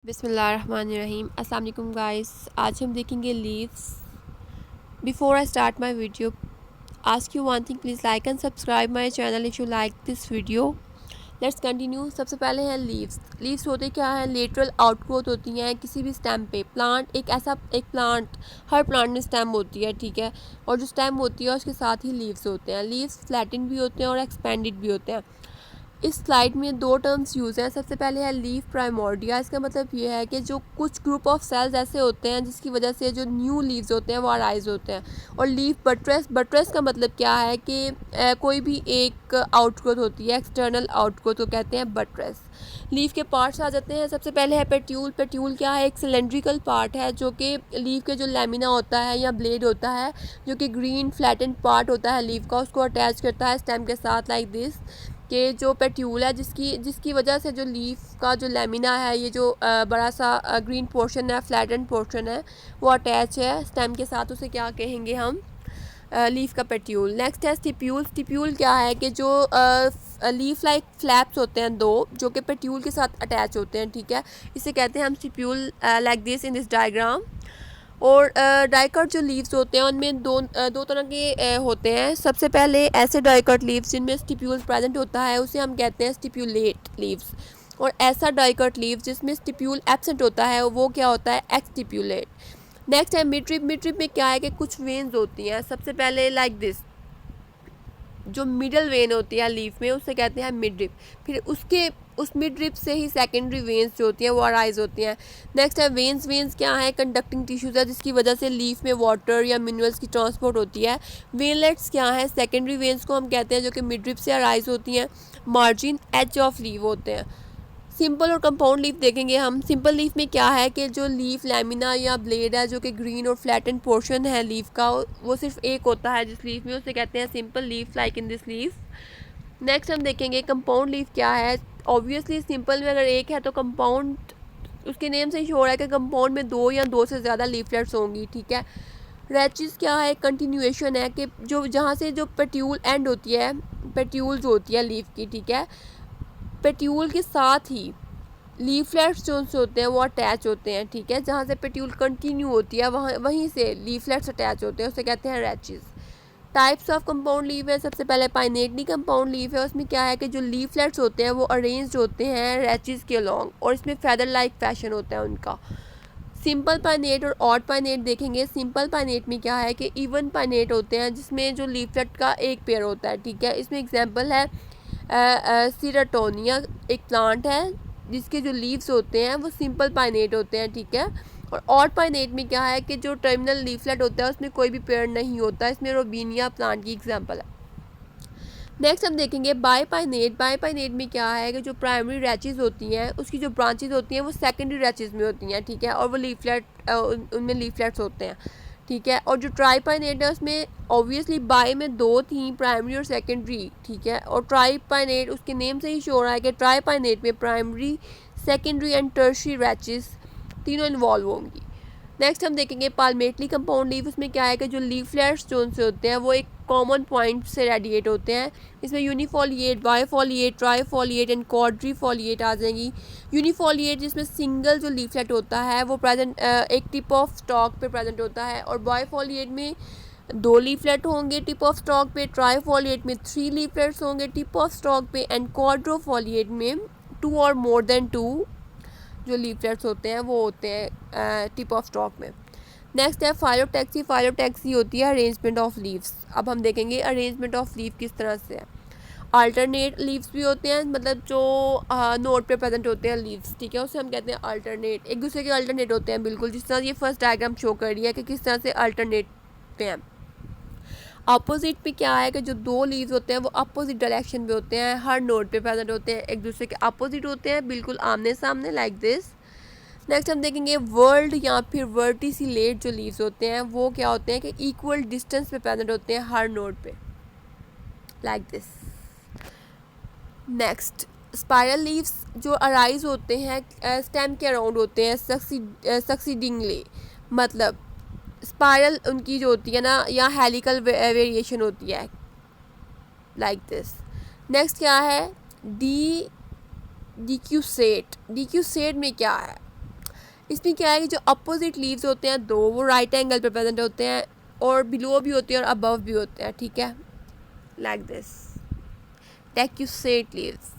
बिस्मिल्लाहिर्रहमानिर्रहीम। अस्सलाम वालेकुम गाइस। आज हम देखेंगे leaves. Before I start my video, ask you one thing, please like and subscribe my channel if you like this video. Let's continue. सबसे पहले है लीव्स। लीव्स होते क्या है? लेटरल आउटग्रोथ होती हैं किसी भी स्टेम पे। प्लांट एक प्लांट, हर प्लांट में स्टेम होती है, ठीक है, और जो स्टेम होती है उसके साथ ही लीव्स होते हैं। लीव्स फ्लैटेंड भी होते हैं और एक्सपेंडेड भी होते हैं। इस स्लाइड में दो टर्म्स यूज़ हैं। सबसे पहले है लीफ प्राइमोर्डिया। इसका मतलब ये है कि जो कुछ ग्रुप ऑफ सेल्स ऐसे होते हैं जिसकी वजह से जो न्यू लीव्स होते हैं वो अराइज होते हैं। और लीफ बट्रेस, बट्रेस का मतलब क्या है कि कोई भी एक आउटग्रोथ होती है, एक्सटर्नल आउटग्रोथ को कहते हैं बट्रेस। लीफ के पार्ट्स आ जाते हैं। सबसे पहले है पेट्यूल। पेट्यूल क्या है? एक सिलेंड्रिकल पार्ट है जो कि लीफ के जो लेमिना होता है या ब्लेड होता है, जो कि ग्रीन फ्लैटेंड पार्ट होता है लीफ का, उसको अटैच करता है स्टेम के साथ लाइक दिस। कि जो पेट्यूल है जिसकी वजह से जो लीफ का जो लेमिना है, ये जो बड़ा सा ग्रीन पोर्शन है, फ्लैटेंड पोर्शन है, वो अटैच है स्टेम के साथ, उसे क्या कहेंगे हम? लीफ का पेट्यूल। नेक्स्ट है स्टिप्यूल। स्टिप्यूल क्या है कि जो लीफ लाइक फ्लैप्स होते हैं दो, जो कि पेट्यूल के साथ अटैच होते हैं, ठीक है, इसे कहते हैं हम stipule like this in this diagram. और डाइकट जो लीव्स होते हैं उनमें दो तरह के होते हैं। सबसे पहले ऐसे डाइकट लीव्स जिनमें स्टिप्यूल प्रेजेंट होता है उसे हम कहते हैं स्टिप्यूलेट लीव्स। और ऐसा डाइकट लीव्स जिसमें स्टिप्यूल एब्सेंट होता है वो क्या होता है? एक्सटिप्यूलेट। नेक्स्ट है मिड-रिप। मिड-रिप में क्या है कि कुछ वेन्स होती हैं। सबसे पहले लाइक दिस, जो मिडल वेन होती है लीफ में उसे कहते हैं मिड ड्रिप। फिर उस मिड ड्रिप से ही सेकेंडरी वेन्स जो होती हैं वो अराइज होती हैं। नेक्स्ट है वेन्स। वेन्स क्या है? कंडक्टिंग टिश्यूज है जिसकी वजह से लीफ में वाटर या मिनरल्स की ट्रांसपोर्ट होती है। वेनलेट्स क्या है? सेकेंडरी वेन्स को हम कहते हैं, जो कि मिड ड्रिप से अराइज होती हैं। मार्जिन एज ऑफ लीव होते हैं। सिंपल और कंपाउंड लीफ देखेंगे हम। सिंपल लीफ में क्या है कि जो लीफ लैमिना या ब्लेड है, जो कि ग्रीन और फ्लैटेंड पोर्शन है लीफ का, वो सिर्फ एक होता है जिस लीफ में, उसे कहते हैं simple leaf like in this leaf. Next हम देखेंगे कंपाउंड लीफ क्या है। ऑब्वियसली सिंपल में अगर एक है तो कंपाउंड, उसके नेम से ही हो रहा है कि कंपाउंड में दो या दो से ज़्यादा लीफलेट्स होंगी, ठीक है। रैचिस क्या है? कंटिन्यूएशन है कि जो जहाँ से जो पेट्यूल एंड होती है, पेट्यूल जो होती है लीफ की, ठीक है, पेट्यूल के साथ ही लीफलेट्स जो होते हैं वो अटैच होते हैं, ठीक है। जहाँ से पेट्यूल कंटिन्यू होती है वहीं से लीफलेट्स अटैच होते हैं, उसे कहते हैं rachis. Types of compound leaf है। सबसे पहले पाइनेटली कंपाउंड लीफ है। उसमें क्या है कि जो लीफलेट्स होते हैं वो अरेंज्ड होते हैं रैचिस के अलॉन्ग, और इसमें फेदर लाइक फैशन होता है उनका। सिंपल पाइनेट और ऑड पाइनेट देखेंगे। सिंपल पाइनेट में क्या है कि इवन पाइनेट होते हैं जिसमें जो लीफलेट का एक पेयर होता है, ठीक है। इसमें एग्जांपल है सीराटोनिया, एक प्लांट है जिसके जो लीव्स होते हैं वो सिंपल पाइनेट होते हैं, ठीक है। और ऑड पाइनेट में क्या है कि जो टर्मिनल लीफलेट होता है उसमें कोई भी पेयर नहीं होता। इसमें रोबीनिया प्लांट की एग्जांपल है। नेक्स्ट हम देखेंगे बाईपाइनेट। बाईपाइनेट में क्या है कि जो प्राइमरी रैचेस होती हैं उसकी जो ब्रांचेज होती हैं वो सेकेंडरी रैचेस में होती हैं, ठीक है, और वो लीफलेट उनमें लीफलेट्स होते हैं, ठीक है। और जो ट्राईपाइनेट है उसमें ऑब्वियसली बाई में दो थी, प्राइमरी और सेकेंडरी, ठीक है। और ट्राईपाइनेट उसके नेम से ही शो हो रहा है कि ट्राईपाइनेट में प्राइमरी, सेकेंडरी एंड टर्शियरी रैचेस तीनों इन्वॉल्व होंगी। नेक्स्ट हम देखेंगे पाल्मेटली कंपाउंड लीफ। उसमें क्या है कि जो लीफलेट्स जो उनसे होते हैं वो एक कॉमन पॉइंट से रेडिएट होते हैं। इसमें यूनिफोलिएट, बाईफोलिएट, ट्राईफोलिएट एंड क्वाड्रीफोलिएट आ जाएंगी। यूनिफोलिएट जिसमें सिंगल जो लीफलेट होता है वो प्रेजेंट एक टिप ऑफ स्टॉक पे प्रेजेंट होता है, और बाईफोलिएट में दो लीफलेट होंगे टिप ऑफ स्टॉक पे, ट्राईफोलिएट में थ्री लीफलेट्स होंगे टिप ऑफ स्टॉक पे, एंड क्वाड्रोफोलिएट में टू और मोर देन टू जो लीफलेट्स होते हैं वो होते हैं टिप ऑफ स्टॉक में। नेक्स्ट है फाइलोटैक्सी। फाइलोटैक्सी होती है अरेंजमेंट ऑफ लीव्स। अब हम देखेंगे अरेंजमेंट ऑफ लीव किस तरह से है। अल्टरनेट लीव्स भी होते हैं, मतलब जो नोड पे प्रेजेंट होते हैं लीव्स, ठीक है, उसे हम कहते हैं अल्टरनेट। एक दूसरे के अल्टरनेट होते हैं, बिल्कुल जिस तरह ये फर्स्ट डायग्राम शो कर रही है कि किस तरह से अल्टरनेट पे हैं। अपोजिट पे क्या है कि जो दो लीव्स होते हैं वो अपोजिट डायरेक्शन में होते हैं, हर नोड पे प्रेजेंट होते हैं, एक दूसरे के अपोजिट होते हैं, बिल्कुल आमने सामने लाइक दिस। नेक्स्ट हम देखेंगे वर्ल्ड या फिर वर्टिसिलेट जो लीव्स होते हैं वो क्या होते हैं कि इक्वल डिस्टेंस पे प्रेजेंट होते हैं हर नोड पे, like this. Next spiral leaves जो अराइज होते हैं स्टेम के अराउंड होते हैं सक्सीडिंगली, मतलब स्पाइरल उनकी जो होती है ना, या हेलिकल वेरिएशन होती है, लाइक दिस। नेक्स्ट क्या है? डिक्यूसेट। डिक्यूसेट में क्या है? इसमें क्या है कि जो अपोजिट लीव्स होते हैं दो, वो राइट एंगल पे प्रेजेंट होते हैं, और बिलो भी होते हैं और अबव भी होते हैं, ठीक है, लाइक दिस टेक्यूसेट लीव्स।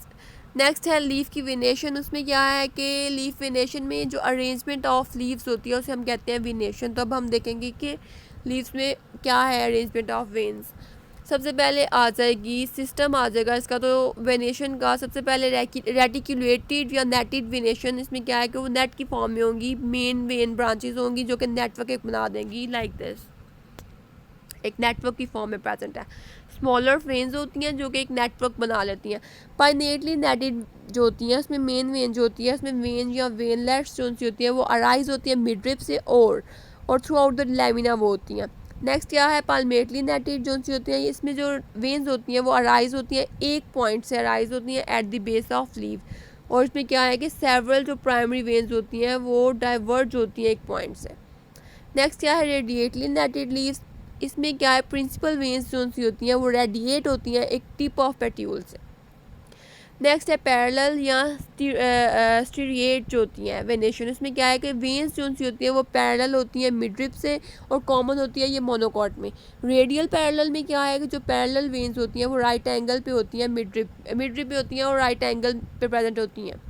नेक्स्ट है लीफ की वेनेशन। उसमें क्या है कि लीफ वेनेशन में जो अरेंजमेंट ऑफ लीव्स होती है उसे हम कहते हैं वेनेशन। तो अब हम देखेंगे कि लीव्स में क्या है अरेंजमेंट ऑफ वेन्स। सबसे पहले आ जाएगी सिस्टम आ जाएगा इसका, तो वेनेशन का सबसे पहले रेटिकुलेटेड या नेटेड वेनेशन। इसमें क्या है कि वो नेट की फॉर्म में होंगी, मेन वेन ब्रांचेस होंगी जो कि नेटवर्क एक बना देंगी, लाइक दिस, एक नेटवर्क की फॉर्म में प्रेजेंट है। स्मॉलर वेन्स होती हैं जो कि एक नेटवर्क बना लेती हैं। पाइनेटली नेटेड जो होती हैं उसमें मेन वेन जो होती है उसमें वेन या वेनलेट्स जो होती है वो अराइज होती है मिडरिप से और थ्रू आउट द लेमिना वो होती हैं। नेक्स्ट क्या है पाल्मेटली नेटेड जो सी होती हैं, इसमें जो वेन्स होती हैं वो अराइज होती हैं एक पॉइंट से अराइज होती हैं at the base of leave, और इसमें क्या है कि सेवरल जो प्राइमरी वेन्स होती हैं वो डाइवर्ज होती हैं एक पॉइंट से। नेक्स्ट क्या है रेडिएटली नेटेड लीव्स। इसमें क्या है प्रिंसिपल वेन्स जो सी होती हैं वो रेडिएट होती हैं एक टिप ऑफ पेट्यूल से। नेक्स्ट है पैरेलल या स्टीरिएट जो होती हैं वेनेशन। इसमें क्या है कि वेन्स जो सी होती हैं वो पैरेलल होती हैं मिडरिप से और कॉमन होती है ये मोनोकॉट में। रेडियल पैरेलल में क्या है कि जो पैरेलल वेन्स होती हैं वो राइट एंगल पे होती हैं मिडरिप पे होती हैं और राइट एंगल पे प्रेजेंट होती हैं।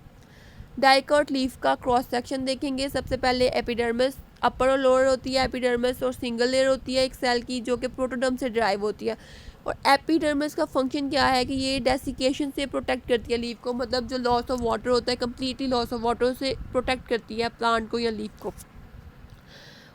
डाइकोट लीफ का क्रॉस सेक्शन देखेंगे। सबसे पहले एपिडर्मिस अपर और लोअर होती है एपिडर्मिस, और सिंगल लेयर होती है एक सेल की जो कि प्रोटोडर्म से ड्राइव होती है। और एपिडर्मिस का फंक्शन क्या है कि ये डेसिकेशन से प्रोटेक्ट करती है लीफ को, मतलब जो लॉस ऑफ वाटर होता है कम्प्लीटली लॉस ऑफ वाटर से प्रोटेक्ट करती है प्लांट को या लीफ को।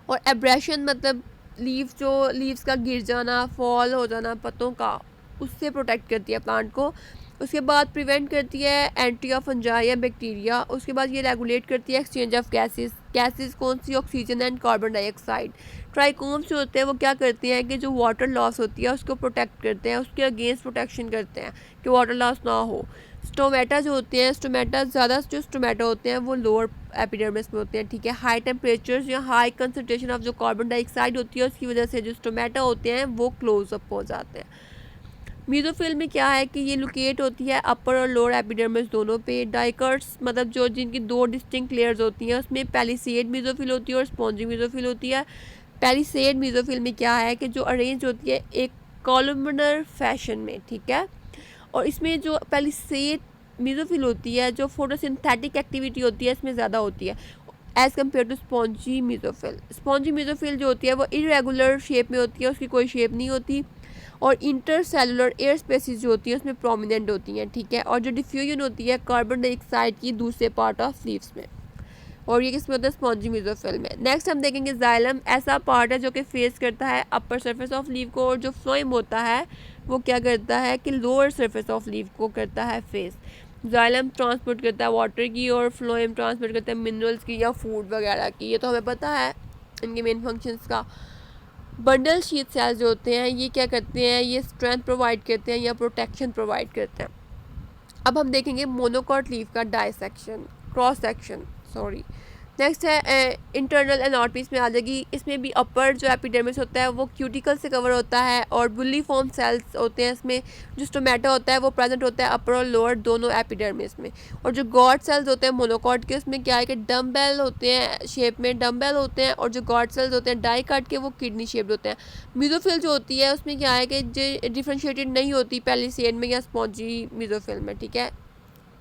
और एब्रेशन मतलब लीव्स का गिर जाना, फॉल हो जाना पत्तों का, उससे प्रोटेक्ट करती है प्लांट को। उसके बाद प्रिवेंट करती है एंटी ऑफ फंजाई या बैक्टीरिया। उसके बाद ये रेगुलेट करती है एक्सचेंज ऑफ गैसेस कौन सी, oxygen and carbon dioxide. Trichomes जो होते हैं वो क्या करते हैं कि जो वाटर लॉस होती है उसको प्रोटेक्ट करते हैं, उसके अगेंस्ट प्रोटेक्शन करते हैं कि वाटर लॉस ना हो। स्टोमेटा जो होते हैं ज़्यादा जो स्टोमेटा होते हैं वो लोअर एपिडर्मिस में होते हैं, ठीक है। हाई टेम्परेचर्स या हाई कंसनट्रेशन ऑफ जो कार्बन डाइऑक्साइड होती है उसकी वजह से जो स्टोमेटा होते हैं वो क्लोज अप हो जाते हैं। मीजोफिल में क्या है कि ये लोकेट होती है अपर और लोअर एपिडर्मिस दोनों पे। डाइकर्ट्स मतलब जो जिनकी दो डिस्टिंक्ट लेयर्स होती हैं उसमें पैलिसेड मीजोफिल होती है और स्पॉन्जी मीजोफिल होती है। पैलिसेड मीजोफिल में क्या है कि जो अरेंज होती है एक कॉलमनर फैशन में, ठीक है। और इसमें जो पैलिसेड मीजोफिल होती है जो फोटोसिंथेटिक एक्टिविटी होती है इसमें ज़्यादा होती है as compare to spongy mesophyll. Spongy mesophyll जो होती है वो इरेगुलर शेप में होती है, उसकी कोई शेप नहीं होती, और इंटरसेलुलर एयर स्पेसिस जो होती हैं उसमें प्रोमिनेंट होती हैं, ठीक है। और जो डिफ्यूजन होती है कार्बन डाइऑक्साइड की दूसरे पार्ट ऑफ लीव्स में, और ये किसमें होता है स्पॉन्जी मीजोफिल में। नेक्स्ट हम देखेंगे जाइलम, ऐसा पार्ट है जो कि फेस करता है अपर सरफेस ऑफ लीव को, और जो फ्लोएम होता है वो क्या करता है कि लोअर सरफेस ऑफ लीव को करता है फेस। जाइलम ट्रांसपोर्ट करता है वाटर की और फ्लोएम ट्रांसपोर्ट करता है मिनरल्स की या फूड वगैरह की, ये तो हमें पता है इनके मेन फंक्शंस का। बंडल शीट सेल्स जो होते हैं ये क्या करते हैं, ये स्ट्रेंथ प्रोवाइड करते हैं या प्रोटेक्शन प्रोवाइड करते हैं। अब हम देखेंगे मोनोकॉट लीफ का dissection cross section sorry. Next है इंटरनल एनाटॉमी में आ जाएगी। इसमें भी अपर जो एपिडर्मिस होता है वो क्यूटिकल से कवर होता है, और बुली फॉर्म सेल्स होते हैं इसमें। जो स्टोमेटा होता है वो प्रेजेंट होता है अपर और लोअर दोनों एपिडर्मिस में। और जो गॉड सेल्स होते हैं मोनोकॉट के उसमें क्या है कि डम्बेल होते हैं शेप में, डम्बेल होते हैं, और जो गॉड सेल्स होते हैं डाइकाट के वो किडनी शेप्ड होते हैं। मीजोफिल जो होती है उसमें क्या है कि जो डिफ्रेंशिएटेड नहीं होती पैलिसेड में या स्पॉन्जी मीजोफिल में, ठीक है,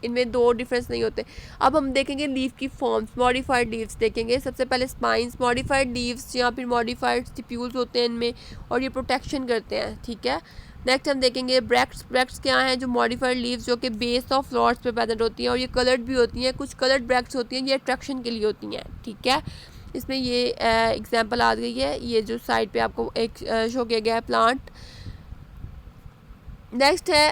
इनमें दो डिफरेंस नहीं होते। अब हम देखेंगे लीफ की फॉर्म्स, मॉडिफाइड लीव्स देखेंगे। सबसे पहले स्पाइंस, मॉडिफाइड लीव्स या फिर मॉडिफाइड स्टिप्यूल्स होते हैं इनमें, और ये प्रोटेक्शन करते हैं, ठीक है। नेक्स्ट हम देखेंगे ब्रैक्ट्स। ब्रैक्ट्स क्या हैं, जो मॉडिफाइड लीव्स जो कि बेस ऑफ फ्लावर्स पे प्रेजेंट होती हैं, और ये कलर्ड भी होती हैं। कुछ कलर्ड ब्रैक्ट्स होती हैं ये अट्रैक्शन के लिए होती हैं, ठीक है। इसमें ये एग्जाम्पल आ गई है, ये जो साइड पे आपको एक शो किया गया है प्लांट। नेक्स्ट है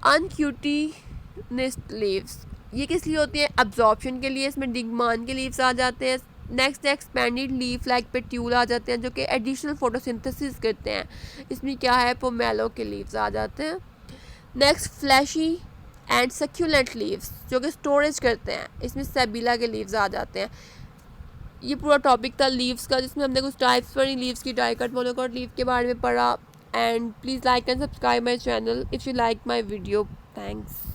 अनक्यूटिनिस्ट लीव्स, ये किस लिए होती है, एब्जॉर्प्शन के लिए। इसमें डिगमान के लीव्स आ जाते हैं। नेक्स्ट एक्सपेंडेड लीफ लाइक पेट्यूल आ जाते हैं जो कि एडिशनल फोटोसिंथेसिस करते हैं। इसमें क्या है पोमेलो के लीव्स आ जाते हैं। Next flashy and succulent leaves जो कि स्टोरेज करते हैं, इसमें सेबिला के लीव्स आ जाते हैं। ये पूरा टॉपिक था लीव्स का जिसमें हमने कुछ टाइप्स पढ़ी लीव्स की, डाइकट मोनोकॉट लीव के बारे में पढ़ा। And please like and subscribe my channel if you like my video. Thanks.